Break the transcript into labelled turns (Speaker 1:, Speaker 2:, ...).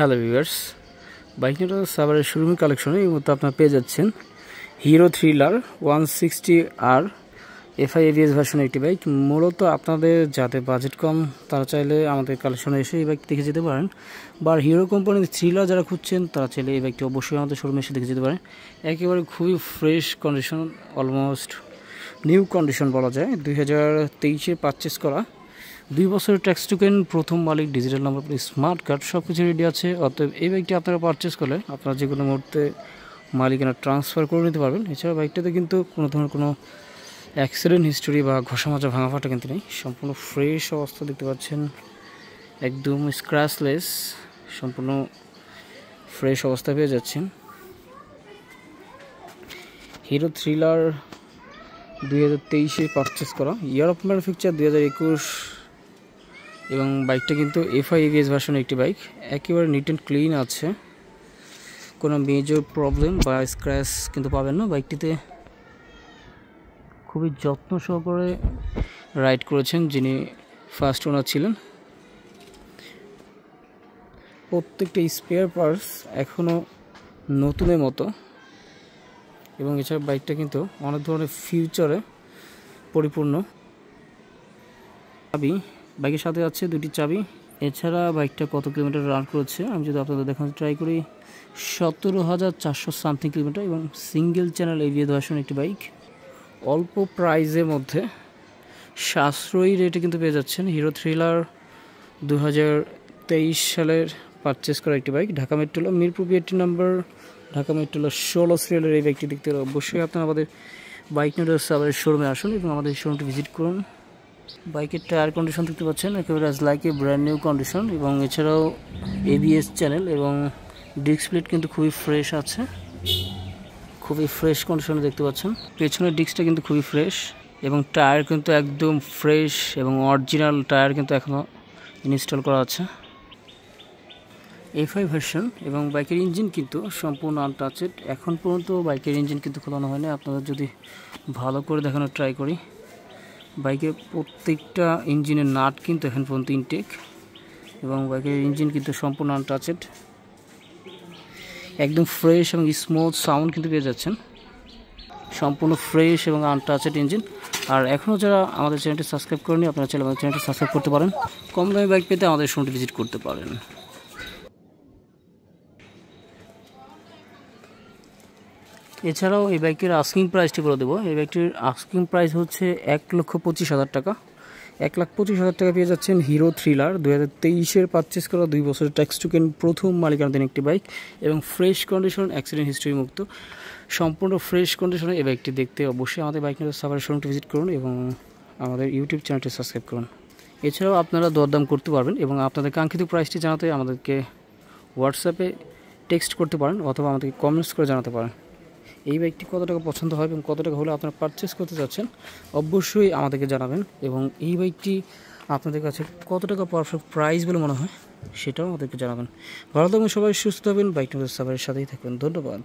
Speaker 1: Hello viewers, bike news সাভারের showroom কালেকশনে এই মতো আপনারা পেয়ে যাচ্ছেন hero thriller 160R FI ABS version একটি বাইক। মূলত আপনাদের যাদের বাজেট কম তারা চাইলে আমাদের কালেকশনে এসে এই বাইক দেখে যেতে পারেন, বা হিরো কোম্পানির থ্রিলার যারা খুঁজছেন তারা চাইলে এই বাইকটি অবশ্যই আমাদের শোরুমে এসে দেখে যেতে পারেন। একেবারে খুবই fresh condition, almost new condition বলা যায়। 2023-এ পারচেস করা, 2 বছরের ট্যাক্স টোকেন, প্রথম মালিক, ডিজিটাল নাম্বার, স্মার্ট কার্ড, সব কিছু রেডি আছে। অতএব এই বাইকটি আপনারা পারচেস করলে আপনারা যে কোনো মুহূর্তে মালিকানা ট্রান্সফার করে নিতে পারবেন। এছাড়া বাইকটাতে কিন্তু কোনো ধরনের কোনো অ্যাক্সিডেন্ট হিস্টোরি বা ঘষা মাজা ভাঙা ফাটা কিন্তু নেই। সম্পূর্ণ ফ্রেশ অবস্থা দেখতে পাচ্ছেন, একদম স্ক্র্যাচলেস, সম্পূর্ণ ফ্রেশ অবস্থা পেয়ে যাচ্ছেন। হিরো থ্রিলার 2023-এ পারচেস করা, ইয়ার অফ ম্যানুফ্যাকচার 2021, এবং বাইকটা কিন্তু এফআই এবিএস ভার্সন একটি বাইক। একেবারে নিট অ্যান্ড ক্লিন আছে, কোনো মেজর প্রবলেম বা স্ক্র্যাচ কিন্তু পাবেন না। বাইকটিতে খুবই যত্ন সহকারে রাইড করেছেন যিনি ফার্স্ট ওনার ছিলেন। প্রত্যেকটা স্পেয়ার পার্টস এখনও নতুনের মতো, এবং এছাড়া বাইকটা কিন্তু অনেক ধরনের ফিউচারে পরিপূর্ণ। চাবি বাইকের সাথে আছে, 2টি চাবি। এছাড়া বাইকটা কত কিলোমিটার রান করেছে আমি যদি আপনাদের দেখাতে ট্রাই করি, 17,400 সামথিং কিলোমিটার, এবং সিঙ্গেল চ্যানেল এবিএস ভার্সন একটি বাইক। অল্প প্রাইজের মধ্যে সাশ্রয়ী রেটে কিন্তু পেয়ে যাচ্ছেন হিরো থ্রিলার 2023 সালের পারচেস করা একটি বাইক। ঢাকা মেট্রোল, মিরপুর 80 নম্বর, ঢাকা মেট্রোল 16 সিরিয়ালের এই বাইকটি দেখতে হলে অবশ্যই আপনারা আমাদের বাইক নিউজ সাভারের শোরুমে আসুন এবং আমাদের শোরুমটি ভিজিট করুন। বাইকের টায়ার কন্ডিশন দেখতে পাচ্ছেন একেবারে as like a brand new condition, এবং এছাড়াও এবিএস চ্যানেল এবং ডিস্ক প্লেট কিন্তু খুবই ফ্রেশ আছে, খুবই ফ্রেশ কন্ডিশনে দেখতে পাচ্ছেন। পেছনের ডিস্কটা কিন্তু খুবই ফ্রেশ, এবং টায়ার কিন্তু একদম ফ্রেশ এবং অরিজিনাল টায়ার কিন্তু এখনও ইনস্টল করা আছে। এফআই ভার্সন, এবং বাইকের ইঞ্জিন কিন্তু সম্পূর্ণ আনটাচেড। এখন পর্যন্ত বাইকের ইঞ্জিন কিন্তু খোলানো হয়নি। আপনাদের যদি ভালো করে দেখানোর ট্রাই করি, বাইকের প্রত্যেকটা ইঞ্জিনের নাট কিন্তু এখন পর্যন্ত ইনটেক, এবং বাইকের ইঞ্জিন কিন্তু সম্পূর্ণ আনটাচেড, একদম ফ্রেশ এবং স্মুথ সাউন্ড কিন্তু পেয়ে যাচ্ছেন। সম্পূর্ণ ফ্রেশ এবং আনটাচেড ইঞ্জিন। আর এখনও যারা আমাদের চ্যানেলটি সাবস্ক্রাইব করেনি, আপনারা চাইলে আমাদের চ্যানেলটি সাবস্ক্রাইব করতে পারেন। কম দামি বাইক পেতে আমাদের শোরুমটি ভিজিট করতে পারেন। এছাড়াও এই বাইকের আস্কিং প্রাইসটি বলে দেবো। এই বাইকটির আস্কিং প্রাইস হচ্ছে 1,25,000 টাকা। 1,25,000 টাকা পেয়ে যাচ্ছেন হিরো থ্রিলার 2023-এর পারচেস করা, 2 বছরের ট্যাক্স টোকেন, প্রথম মালিকানাধীন একটি বাইক, এবং ফ্রেশ কন্ডিশন, অ্যাক্সিডেন্ট হিস্ট্রি মুক্ত, সম্পূর্ণ ফ্রেশ কন্ডিশনে এই বাইকটি দেখতে অবশ্যই আমাদের বাইক নিউজ সাভারের শোরুমটি ভিজিট করুন এবং আমাদের ইউটিউব চ্যানেলটি সাবস্ক্রাইব করুন। এছাড়াও আপনারা দরদাম করতে পারবেন এবং আপনাদের কাঙ্ক্ষিত প্রাইসটি জানাতে আমাদেরকে হোয়াটসঅ্যাপে টেক্সট করতে পারেন অথবা আমাদেরকে কমেন্টস করে জানাতে পারেন। এই বাইকটি কত টাকা পছন্দ হয় এবং কত টাকা হলে আপনারা পারচেস করতে চাচ্ছেন অবশ্যই আমাদেরকে জানাবেন, এবং এই বাইকটি আপনাদের কাছে কত টাকা পারফেক্ট প্রাইস বলে মনে হয় সেটাও আমাদেরকে জানাবেন। ভালো থাকবেন সবাই, সুস্থ হবেন, বাইক নিউজ সাভারের সাথেই থাকবেন। ধন্যবাদ।